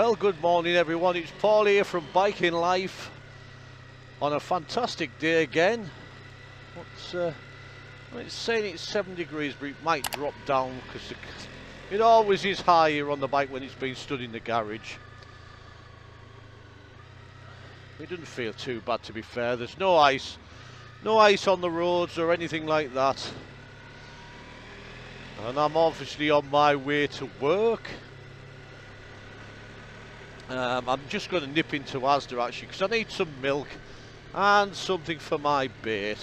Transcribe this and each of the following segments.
Well, good morning everyone, it's Paul here from Biking Life on a fantastic day again. It's saying it's 7 degrees, but it might drop down because it always is higher on the bike when it's been stood in the garage. It doesn't feel too bad, to be fair. There's no ice on the roads or anything like that. And I'm obviously on my way to work. I'm just going to nip into Asda actually because I need some milk and something for my bait.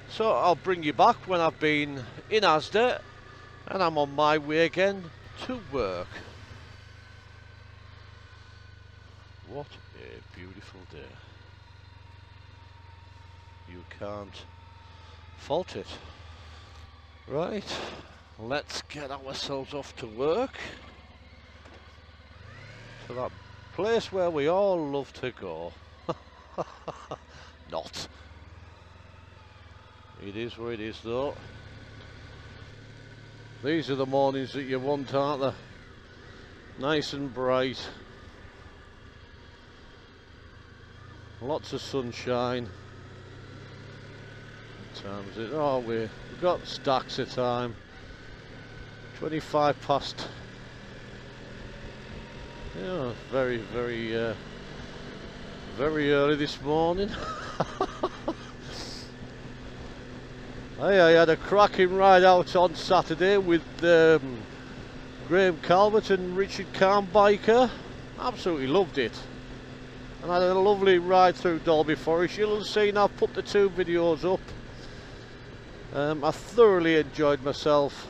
So I'll bring you back when I've been in Asda and I'm on my way again to work. What a beautiful day. You can't fault it. Right, let's get ourselves off to work. To that place where we all love to go. Not. It is where it is though. These are the mornings that you want, aren't they? Nice and bright. Lots of sunshine. What time is it? Oh, we've got stacks of time. 25 past. Yeah, very early this morning. I had a cracking ride out on Saturday with Graham Calvert and Richard Carnbiker. Absolutely loved it. And I had a lovely ride through Dalby Forest. You'll have seen I've put the 2 videos up. I thoroughly enjoyed myself.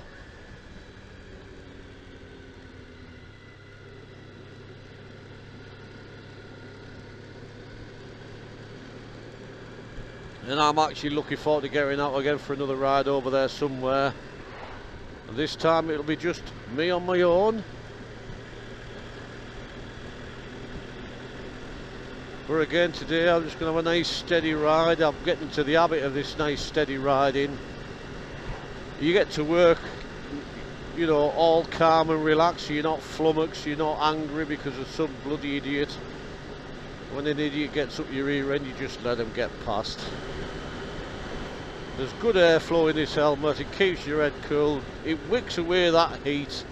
And I'm actually looking forward to getting out again for another ride over there somewhere. And this time it'll be just me on my own. But again today I'm just going to have a nice steady ride. I'm getting into the habit of this nice steady riding. You get to work, you know, all calm and relaxed. You're not flummoxed, you're not angry because of some bloody idiot. When an idiot gets up your rear end, you just let them get past. There's good airflow in this helmet, it keeps your head cool, it wicks away that heat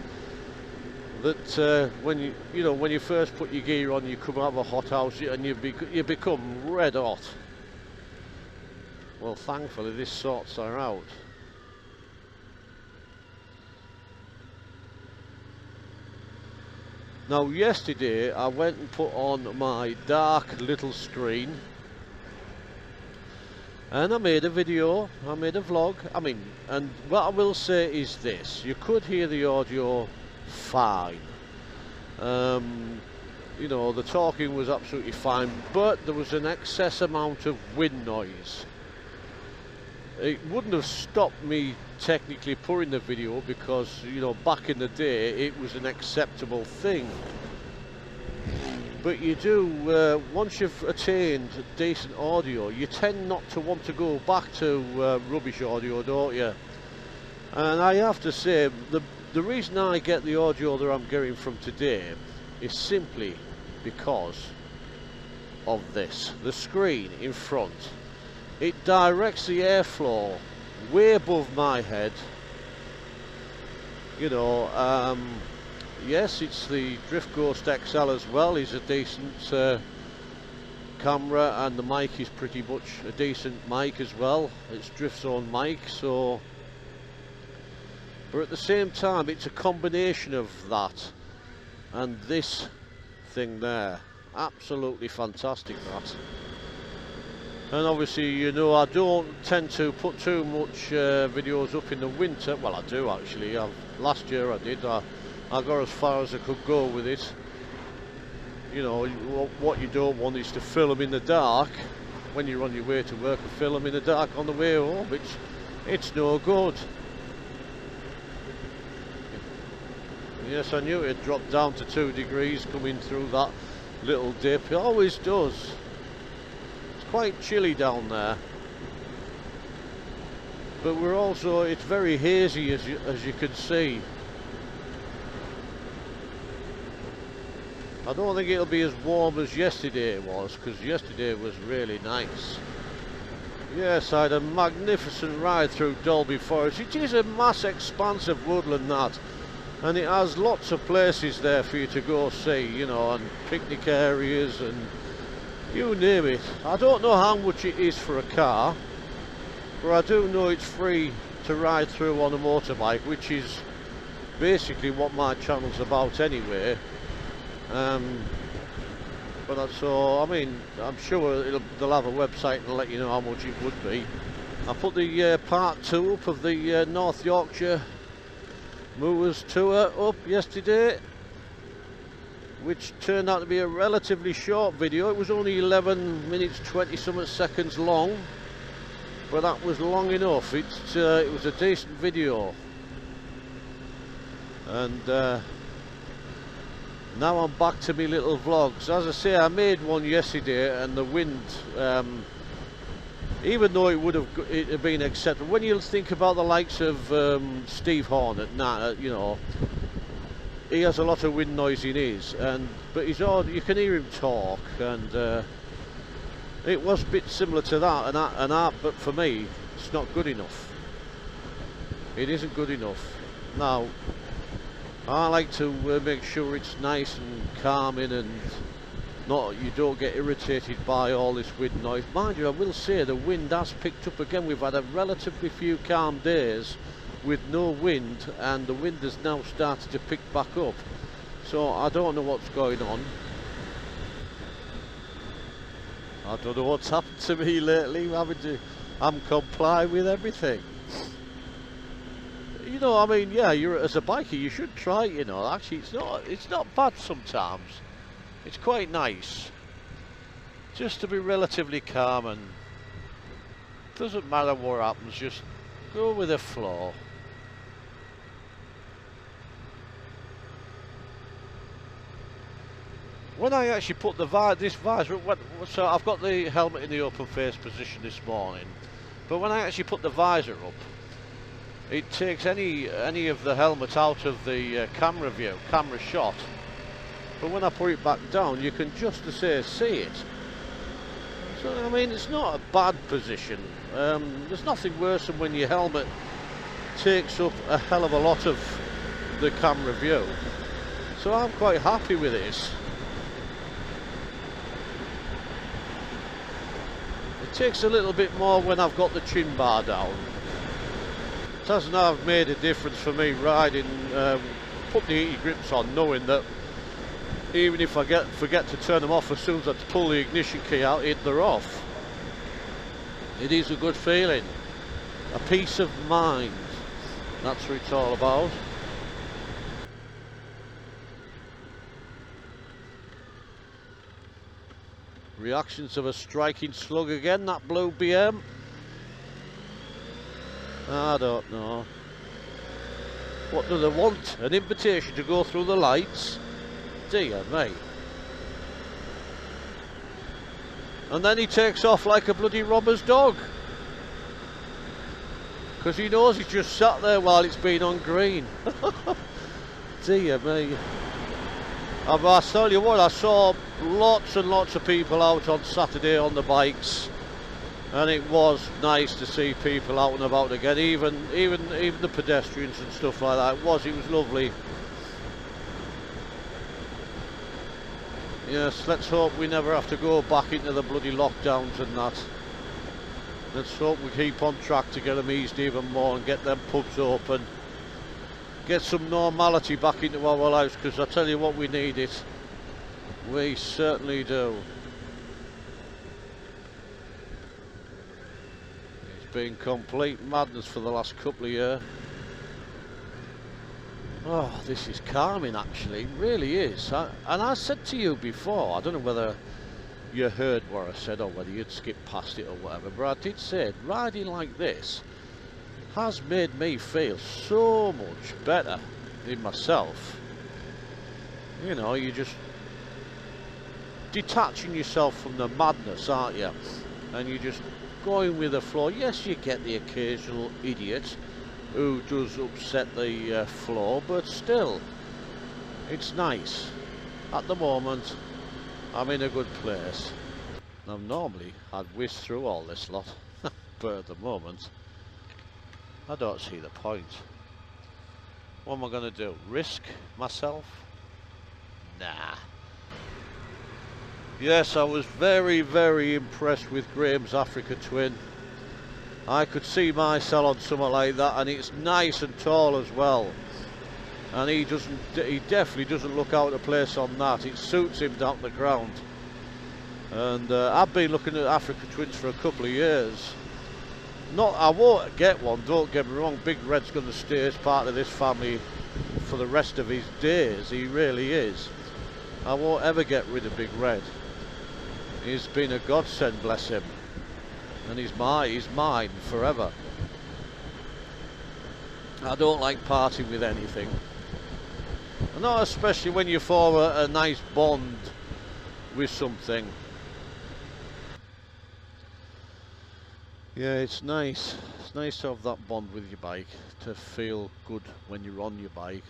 that when you first put your gear on, you come out of a hot house and you become red hot. Well, thankfully this sorts her out. Now yesterday I went and put on my dark little screen and I made a video, I made a vlog. And what I will say is this, you could hear the audio fine. You know, the talking was absolutely fine, but there was an excess amount of wind noise. It wouldn't have stopped me technically putting the video because, you know, back in the day it was an acceptable thing. But you do, once you've attained decent audio, you tend not to want to go back to rubbish audio, don't you? And I have to say, the reason I get the audio that I'm getting from today is simply because of this. The screen in front. It directs the airflow way above my head. You know, yes, it's the Drift Ghost XL as well. It's a decent camera, and the mic is pretty much a decent mic as well. It's Drift's own mic, so. But at the same time, it's a combination of that and this thing there. Absolutely fantastic, that. And obviously, you know, I don't tend to put too much videos up in the winter. Well, I do actually. Last year I did. I got as far as I could go with it. You know, what you don't want is to film in the dark when you're on your way to work, and film in the dark on the way home. It's no good. Yes, I knew it dropped down to 2 degrees coming through that little dip. It always does. Quite chilly down there, but we're also, it's very hazy as you can see. I don't think it'll be as warm as yesterday was, because yesterday was really nice. Yes, I had a magnificent ride through Dalby Forest. It is a mass expanse of woodland, that, and it has lots of places there for you to go see, you know, and picnic areas and you name it. I don't know how much it is for a car, but I do know it's free to ride through on a motorbike, which is basically what my channel's about anyway. But so, I mean, I'm sure they'll have a website and let you know how much it would be. I put the part 2 up of the North Yorkshire Moors tour up yesterday, which turned out to be a relatively short video. It was only 11 minutes 20 something seconds long, but that was long enough. It was a decent video, and now I'm back to my little vlogs. As I say, I made one yesterday, and the wind, even though it have been acceptable, when you think about the likes of Steve Horn at night, you know, he has a lot of wind noise in his, but you can hear him talk, and it was a bit similar to that, but for me, it's not good enough. It isn't good enough. Now, I like to make sure it's nice and calming, and you don't get irritated by all this wind noise. Mind you, I will say the wind has picked up again. We've had a relatively few calm days with no wind, and the wind has now started to pick back up. So I don't know what's going on. I don't know what's happened to me lately. I'm complying with everything. You know, I mean, yeah, as a biker, you should try it, you know. Actually, it's not bad sometimes. It's quite nice just to be relatively calm, and doesn't matter what happens, just go with the flow. When I actually put this visor, so I've got the helmet in the open face position this morning, but when I actually put the visor up, it takes any of the helmet out of the camera shot. But when I put it back down, you can just to say see it. So I mean, it's not a bad position. There's nothing worse than when your helmet takes up a hell of a lot of the camera view. So I'm quite happy with this. It takes a little bit more when I've got the chin bar down. It hasn't have made a difference for me riding, putting the heated grips on, knowing that even if I forget to turn them off, as soon as I pull the ignition key out, they're off. It is a good feeling, a peace of mind. That's what it's all about. Reactions of a striking slug again, that blue BM. I don't know. What do they want? An invitation to go through the lights? Dear me. And then he takes off like a bloody robber's dog, because he knows he's just sat there while it's been on green. Dear me. I tell you what, I saw lots and lots of people out on Saturday on the bikes, and it was nice to see people out and about again, even the pedestrians and stuff like that. It was lovely. Yes, let's hope we never have to go back into the bloody lockdowns and that. Let's hope we keep on track to get them eased even more and get them pubs open. Get some normality back into our lives, because I tell you what, we need it. We certainly do. It's been complete madness for the last couple of years. Oh, this is calming, actually, it really is. And I said to you before, I don't know whether you heard what I said or whether you'd skip past it or whatever, but I did say riding like this has made me feel so much better in myself. You know, you're just detaching yourself from the madness, aren't you? And you're just going with the flow. Yes, you get the occasional idiot who does upset the flow, but still, it's nice. at the moment, I'm in a good place. Now, normally, I'd whiz through all this lot, but at the moment, I don't see the point. What am I going to do? Risk myself? Nah. Yes, I was very, very impressed with Graham's Africa Twin. I could see myself on something like that, and it's nice and tall as well. And he definitely doesn't look out of place on that. It suits him down to the ground. And I've been looking at Africa Twins for a couple of years. I won't get one, don't get me wrong. Big Red's going to stay as part of this family for the rest of his days. He really is. I won't ever get rid of Big Red. He's been a godsend, bless him. And he's mine forever. I don't like parting with anything. Not especially when you form a nice bond with something. Yeah, it's nice. It's nice to have that bond with your bike, to feel good when you're on your bike,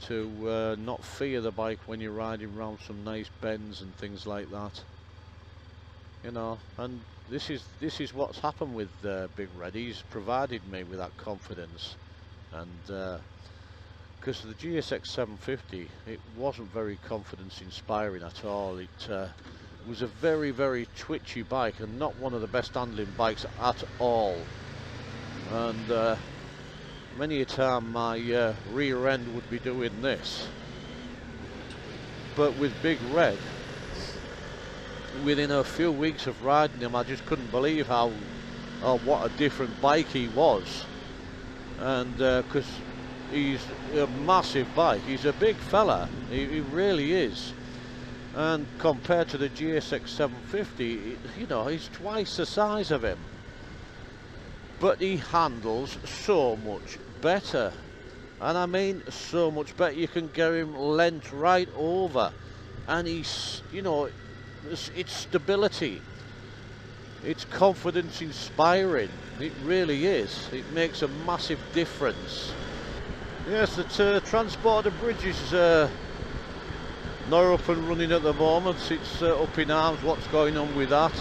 to not fear the bike when you're riding around some nice bends and things like that. You know, and this is what's happened with Big Red. He's provided me with that confidence, and because the GSX 750, it wasn't very confidence inspiring at all. It was a very, very twitchy bike and not one of the best handling bikes at all. And many a time my rear end would be doing this. But with Big Red, within a few weeks of riding him, I just couldn't believe what a different bike he was. And because he's a massive bike, he's a big fella, he really is. And compared to the GSX 750, you know, he's twice the size of him. But he handles so much better. And I mean so much better. You can get him lent right over. And he's, you know, it's stability. It's confidence inspiring. It really is. It makes a massive difference. Yes, the transport of bridges not up and running at the moment. It's up in arms what's going on with that.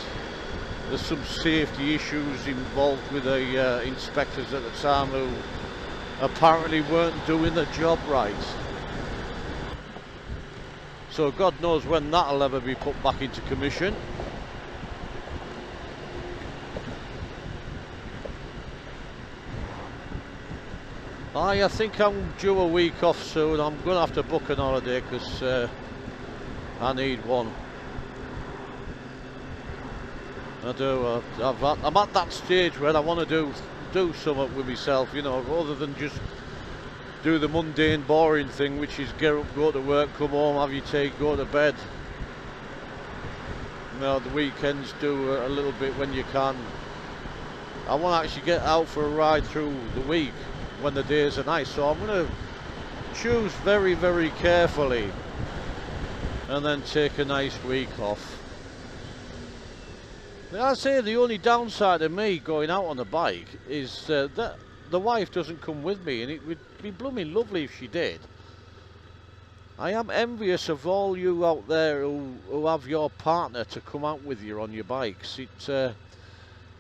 There's some safety issues involved with the inspectors at the time who apparently weren't doing the job right. So God knows when that'll ever be put back into commission. I think I'm due a week off soon. I'm going to have to book an holiday because I need one. I do. I'm at that stage where I want to do something with myself, you know, other than just do the mundane, boring thing, which is get up, go to work, come home, have your tea, go to bed. You know, the weekends do a little bit when you can. I want to actually get out for a ride through the week when the days are nice, so I'm going to choose very, very carefully and then take a nice week off. I say the only downside of me going out on a bike is that the wife doesn't come with me, and it would be blooming lovely if she did. I am envious of all you out there who have your partner to come out with you on your bikes.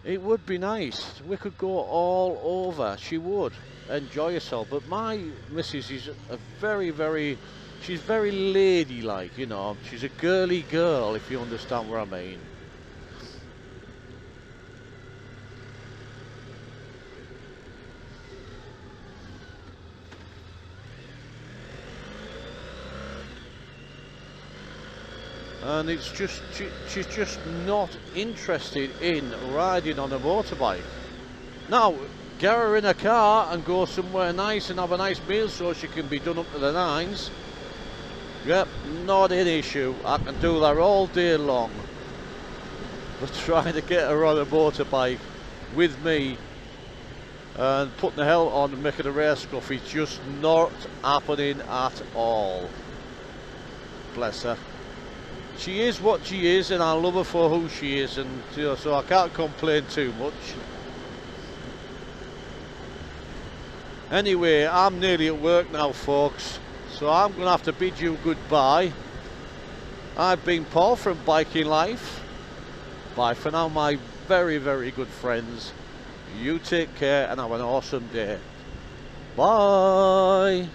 It would be nice. We could go all over. She would enjoy herself. But my missus is a very, very... She's very ladylike, you know. She's a girly girl, if you understand what I mean. And it's just, she's just not interested in riding on a motorbike. Now, get her in a car and go somewhere nice and have a nice meal so she can be done up to the nines. Yep, not an issue. I can do that all day long. But trying to get her on a motorbike with me and putting the helmet on and making a race scuff is just not happening at all. Bless her. She is what she is, and I love her for who she is, and you know, so I can't complain too much. Anyway, I'm nearly at work now, folks, So I'm going to have to bid you goodbye. I've been Paul from Biking Life. Bye for now, my very, very good friends. You take care and have an awesome day. Bye.